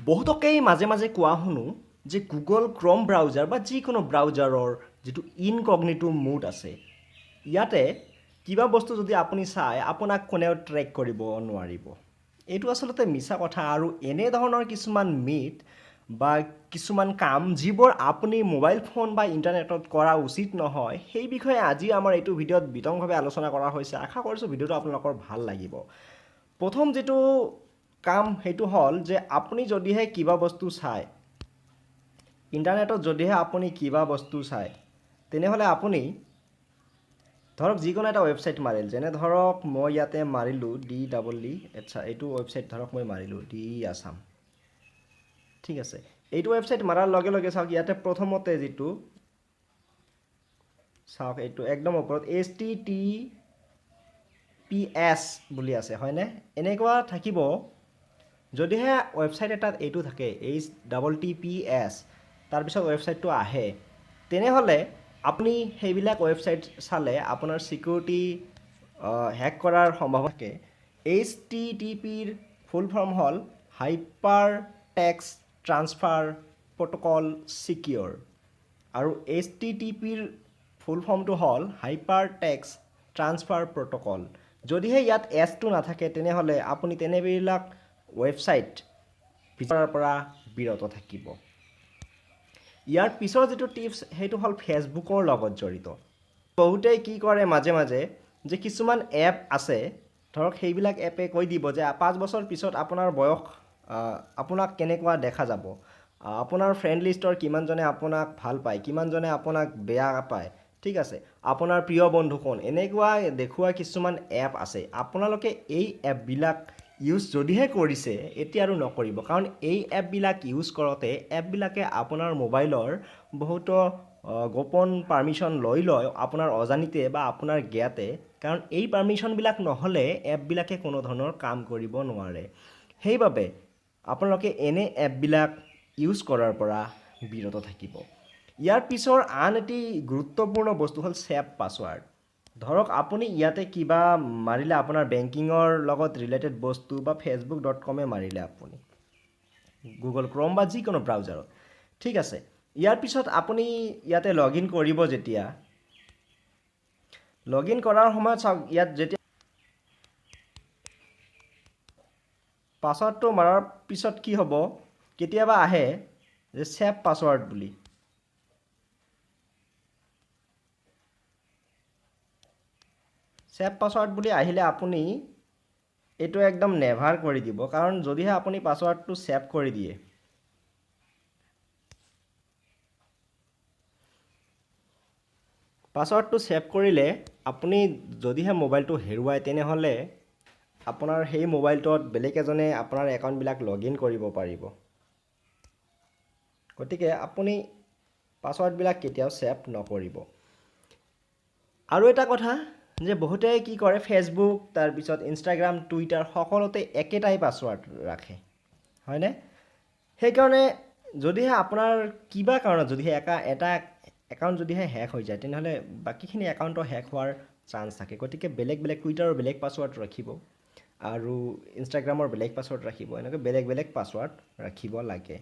বহুতকেই মাজে মাজে কোৱা শুনো যে গুগল ক্ৰম ব্ৰাউজাৰ বা যিকোনো ব্ৰাউজাৰৰ যিটো ইনকগনিটো মুড আছে ইয়াতে কিবা বস্তু যদি আপুনি চায় আপোনাক কোনেও ট্ৰেক কৰিব নোৱাৰিব। এইটো আচলতে মিছা কথা আৰু এনে ধৰণৰ কিছুমান মিথ বা কিছুমান কাম যিবোৰ আপুনি মোবাইল ফোন বা ইণ্টাৰনেটত কৰা উচিত নহয় সেই বিষয়ে আজি আমাৰ এইটো ভিডিঅ'ত বিতংভাৱে আলোচনা কৰা হৈছে। আশা কৰিছোঁ ভিডিঅ'টো আপোনালোকৰ ভাল লাগিব। প্ৰথম যেটো কাম সেইটো হ'ল যে আপুনি যদিহে কিবা বস্তু চায় ইণ্টাৰনেটত যদিহে আপুনি কিবা বস্তু চায় তেনেহ'লে আপুনি ধৰক যিকোনো এটা ৱেবছাইট মাৰিল, যেনে ধৰক মই ইয়াতে মাৰিলোঁ DEE আচ্ছা এইটো ৱেবছাইট ধৰক মই মাৰিলোঁ DE আছাম। ঠিক আছে, এইটো ৱেবছাইট মাৰাৰ লগে লগে চাওক ইয়াতে প্ৰথমতে যিটো চাওক এইটো একদম ওপৰত HTTPS বুলি আছে হয়নে? এনেকুৱা থাকিব যদিহে ৱেবছাইট এটাত এইটো থাকে HTTPS তাৰপিছত ৱেবছাইটটো আহে তেনেহ'লে আপুনি সেইবিলাক ৱেবছাইট চালে আপোনাৰ চিকিউৰিটি হেক কৰাৰ সম্ভাৱনা থাকে। HTTPৰ ফুল ফৰ্ম হ'ল hyper text transfer protocol secure আৰু HTTPৰ ফুল ফৰ্মটো হ'ল হাইপাৰ টেক্সট ট্ৰান্সফাৰ প্ৰট'কল। যদিহে ইয়াত এছটো নাথাকে তেনেহ'লে আপুনি তেনেবিলাক ৱেবছাইট ভিতৰৰ পৰা বিৰত থাকিব। ইয়াৰ পিছৰ যিটো টিপছ সেইটো হ'ল ফেচবুকৰ লগত জড়িত। বহুতেই কি কৰে মাজে মাজে যে কিছুমান এপ আছে ধৰক সেইবিলাক এপে কৈ দিব যে 5 বছৰ পিছত আপোনাৰ বয়স আপোনাক কেনেকুৱা দেখা যাব, আপোনাৰ ফ্ৰেণ্ড লিষ্টৰ কিমানজনে আপোনাক ভাল পায়, কিমানজনে আপোনাক বেয়া পায়, ঠিক আছে, আপোনাৰ প্ৰিয় বন্ধু কোন, এনেকুৱা দেখুওৱা কিছুমান এপ আছে। আপোনালোকে এই এপবিলাক ইউজ যদিহে কৰিছে এতিয়া আৰু নকৰিব, কাৰণ এই এপবিলাক ইউজ কৰোঁতে এপবিলাকে আপোনাৰ মোবাইলৰ বহুতো গোপন পাৰ্মিশ্যন লৈ লয় আপোনাৰ অজানিতে বা আপোনাৰ জ্ঞাতে, কাৰণ এই পাৰ্মিশ্যনবিলাক নহ'লে এপবিলাকে কোনো ধৰণৰ কাম কৰিব নোৱাৰে। সেইবাবে আপোনালোকে এনে এপবিলাক ইউজ কৰাৰ পৰা বিৰত থাকিব। ইয়াৰ পিছৰ আন এটি গুৰুত্বপূৰ্ণ বস্তু হ'ল ছেভ পাছৱাৰ্ড। ধৰক আপুনি ইয়াতে কিবা মাৰিলে আপোনাৰ বেংকিঙৰ লগত ৰিলেটেড বস্তু বা facebook.com মাৰিলে আপুনি গুগল ক্ৰম বা যিকোনো ব্ৰাউজাৰত, ঠিক আছে। ইয়াৰ পিছত আপুনি ইয়াতে লগ ইন কৰিব, যেতিয়া লগ ইন কৰাৰ সময়ত চাওক ইয়াত যেতিয়া পাছৱাৰ্ডটো মাৰাৰ পিছত কি হ'ব, কেতিয়াবা আহে যে ছেভ পাছৱাৰ্ড বুলি। ছেভ পাছৱাৰ্ড বুলি আহিলে আপুনি এইটো একদম নেভাৰ কৰি দিব, কাৰণ যদিহে আপুনি পাছৱাৰ্ডটো ছেভ কৰি দিয়ে পাছৱাৰ্ডটো ছেভ কৰিলে আপুনি যদিহে মোবাইলটো হেৰুৱায় তেনেহ'লে আপোনাৰ সেই মোবাইলটোত বেলেগ এজনে আপোনাৰ একাউণ্টবিলাক লগ ইন কৰিব পাৰিব। গতিকে আপুনি পাছৱাৰ্ডবিলাক কেতিয়াও ছেভ নকৰিব। আৰু এটা কথা যে বহুতে কি কৰে ফেচবুক তাৰপিছত ইনষ্টাগ্ৰাম টুইটাৰ সকলোতে একেটাই পাছৱাৰ্ড ৰাখে হয়নে? সেইকাৰণে যদিহে আপোনাৰ কিবা কাৰণত যদিহে এটা একাউণ্ট যদিহে হেক হৈ যায় তেনেহ'লে বাকীখিনি একাউণ্টো হেক হোৱাৰ চান্স থাকে। গতিকে বেলেগ বেলেগ টুইটাৰৰ বেলেগ পাছৱাৰ্ড ৰাখিব আৰু ইনষ্টাগ্ৰামৰ বেলেগ পাছৱাৰ্ড ৰাখিব, এনেকৈ বেলেগ বেলেগ পাছৱাৰ্ড ৰাখিব লাগে।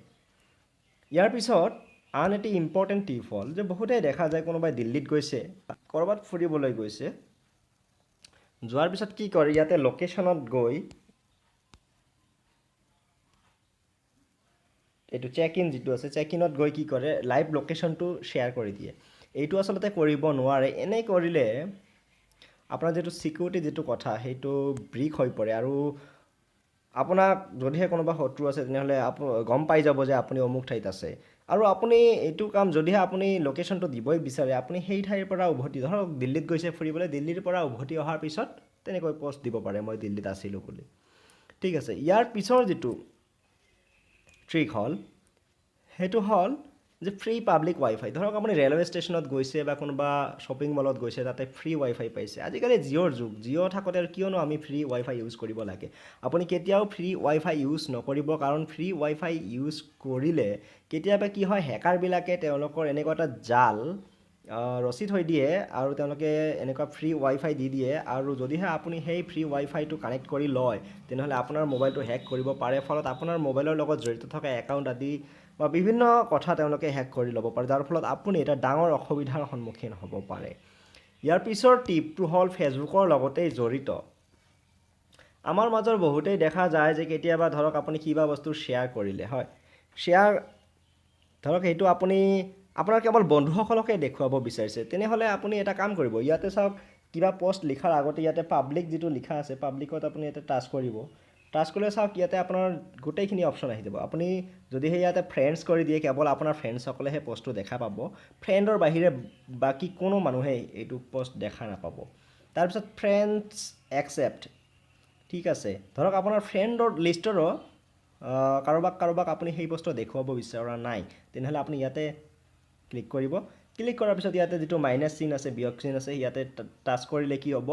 ইয়াৰ পিছত আন এটি ইম্পৰ্টেণ্ট টিপ হ'ল যে বহুতেই দেখা যায় কোনোবাই দিল্লীত গৈছে, ক'ৰবাত ফুৰিবলৈ গৈছে, যোৱাৰ পিছত কি কৰে ইয়াতে লোকেশ্যনত গৈ এইটো চেক ইন যিটো আছে চেক ইনত গৈ কি কৰে লাইভ লোকেশ্যনটো শ্বেয়াৰ কৰি দিয়ে। এইটো আচলতে কৰিব নোৱাৰে। এনে কৰিলে আপোনাৰ যিটো চিকিউৰিটি যিটো কথা সেইটো ব্ৰিক হৈ পৰে আৰু আপোনাক যদিহে কোনোবা শত্ৰু আছে তেনেহ'লে গম পাই যাব যে আপুনি অমুক ঠাইত আছে, আৰু আপুনি এইটো কাম যদিহে আপুনি লোকেশ্যনটো দিবই বিচাৰে আপুনি সেই ঠাইৰ পৰা উভতি, ধৰক দিল্লীত গৈছে ফুৰিবলৈ, দিল্লীৰ পৰা উভতি অহাৰ পিছত তেনেকৈ পষ্ট দিব পাৰে মই দিল্লীত আছিলোঁ বুলি, ঠিক আছে। ইয়াৰ পিছৰ যিটো ট্ৰিক হ'ল সেইটো হ'ল যে ফ্ৰী পাব্লিক ৱাইফাই। ধৰক আপুনি ৰেলৱে ষ্টেচনত গৈছে বা কোনোবা শ্বপিং মলত গৈছে, তাতে ফ্ৰী ৱাইফাই পাইছে। আজিকালি জিঅ'ৰ যুগ, জিঅ' থাকোঁতে কিয়নো আমি ফ্ৰী ৱাইফাই ইউজ কৰিব লাগে। আপুনি কেতিয়াও ফ্ৰী ৱাইফাই ইউজ নকৰিব, কাৰণ ফ্ৰী ৱাইফাই ইউজ কৰিলে কেতিয়াবা কি হয় হেকাৰবিলাকে তেওঁলোকৰ এনেকুৱা এটা জাল ৰচিদ হৈ দিয়ে আৰু তেওঁলোকে এনেকুৱা ফ্ৰী ৱাইফাই দি দিয়ে আৰু যদিহে আপুনি সেই ফ্ৰী ৱাইফাইটো কানেক্ট কৰি লয় তেনেহ'লে আপোনাৰ মোবাইলটো হেক কৰিব পাৰে ফলত আপোনাৰ মোবাইলৰ লগত জড়িত থকা একাউণ্ট আদি বা বিভিন্ন কথা তেওঁলোকে হেক কৰি ল'ব পাৰে যাৰ ফলত আপুনি এটা ডাঙৰ অসুবিধাৰ সন্মুখীন হ'ব পাৰে ইয়াৰ পিছৰ টিপটো হ'ল ফেচবুকৰ লগতেই জড়িত আমাৰ মাজৰ বহুতেই দেখা যায় যে কেতিয়াবা ধৰক আপুনি কিবা বস্তু শ্বেয়াৰ কৰিলে হয় শ্বেয়াৰ ধৰক সেইটো আপুনি আপোনাৰ কেৱল বন্ধুসকলকে দেখুৱাব বিচাৰিছে তেনেহ'লে আপুনি এটা কাম কৰিব ইয়াতে চাওক কিবা পোষ্ট লিখাৰ আগতে ইয়াতে পাব্লিক যিটো লিখা আছে পাব্লিকত আপুনি ইয়াতে টাচ কৰিব টাচ কৰিলে চাওক ইয়াতে আপোনাৰ গোটেইখিনি অপশ্যন আহি যাব আপুনি যদিহে ইয়াতে ফ্ৰেণ্ডছ কৰি দিয়ে কেৱল আপোনাৰ ফ্ৰেণ্ডছসকলেহে পোষ্টটো দেখা পাব ফ্ৰেণ্ডৰ বাহিৰে বাকী কোনো মানুহে এইটো পোষ্ট দেখা নাপাব তাৰপিছত ফ্ৰেণ্ডছ একচেপ্ট ঠিক আছে ধৰক আপোনাৰ ফ্ৰেণ্ডৰ লিষ্টৰো কাৰোবাক আপুনি সেই বস্তু দেখুৱাব বিচৰা নাই তেনেহ'লে আপুনি ইয়াতে ক্লিক কৰিব ক্লিক কৰাৰ পিছত ইয়াতে যিটো মাইনাছ চিন আছে বিয়োগ চিন আছে ইয়াতে টাচ কৰিলে কি হ'ব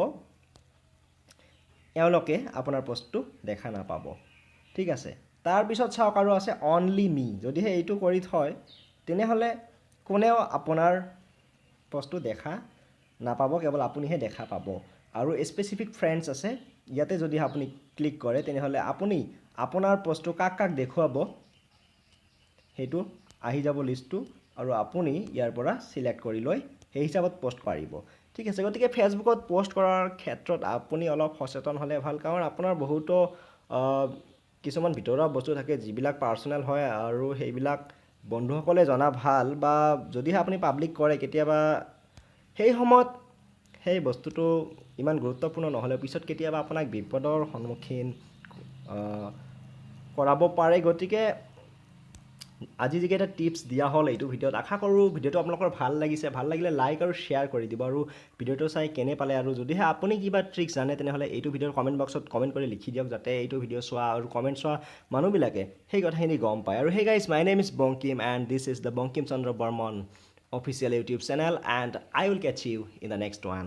এওঁলোকে আপোনাৰ পোষ্টটো দেখা নাপাব ঠিক আছে তাৰপিছত চাওক আৰু আছে অনলি মি যদিহে এইটো কৰি থয় তেনেহ'লে কোনেও আপোনাৰ পোষ্টটো দেখা নাপাব কেৱল আপুনিহে দেখা পাব আৰু স্পেচিফিক ফ্ৰেণ্ডছ আছে ইয়াতে যদি আপুনি ক্লিক কৰে তেনেহ'লে আপুনি আপোনাৰ পোষ্টটো কাক দেখুৱাব সেইটো আহি যাব লিষ্টটো আৰু আপুনি ইয়াৰ পৰা সিলেক্ট কৰি লৈ সেই হিচাপত পোষ্ট পাৰিব ঠিক আছে গতিকে ফেচবুকত পোষ্ট কৰাৰ ক্ষেত্ৰত আপুনি অলপ সচেতন হ'লে ভাল কাৰণ আপোনাৰ বহুতো কিছুমান ভিতৰুৱা বস্তু থাকে যিবিলাক পাৰ্চনেল হয় আৰু সেইবিলাক বন্ধুসকলে জনা ভাল বা যদিহে আপুনি পাব্লিক কৰে কেতিয়াবা সেই সময়ত সেই বস্তুটো ইমান গুৰুত্বপূৰ্ণ নহ'লে পিছত কেতিয়াবা আপোনাক বিপদৰ সন্মুখীন কৰাব পাৰে গতিকে আজি যিকেইটা টিপছ দিয়া হ'ল এইটো ভিডিঅ'ত আশা কৰোঁ ভিডিঅ'টো আপোনালোকৰ ভাল লাগিলে লাইক আৰু শ্বেয়াৰ কৰি দিব আৰু ভিডিঅ'টো চাই কেনে পালে আৰু যদিহে আপুনি কিবা ট্ৰিক্স জানে তেনেহ'লে এইটো ভিডিঅ'ৰ কমেণ্ট বক্সত কমেণ্ট কৰি লিখি দিয়ক যাতে এইটো ভিডিঅ' চোৱা আৰু কমেণ্ট চোৱা মানুহবিলাকে সেই কথাখিনি গম পায় আৰু hey guys my name is Bonkim and this is the Bonkim Chandra Burman official YouTube channel and I will catch you in the next one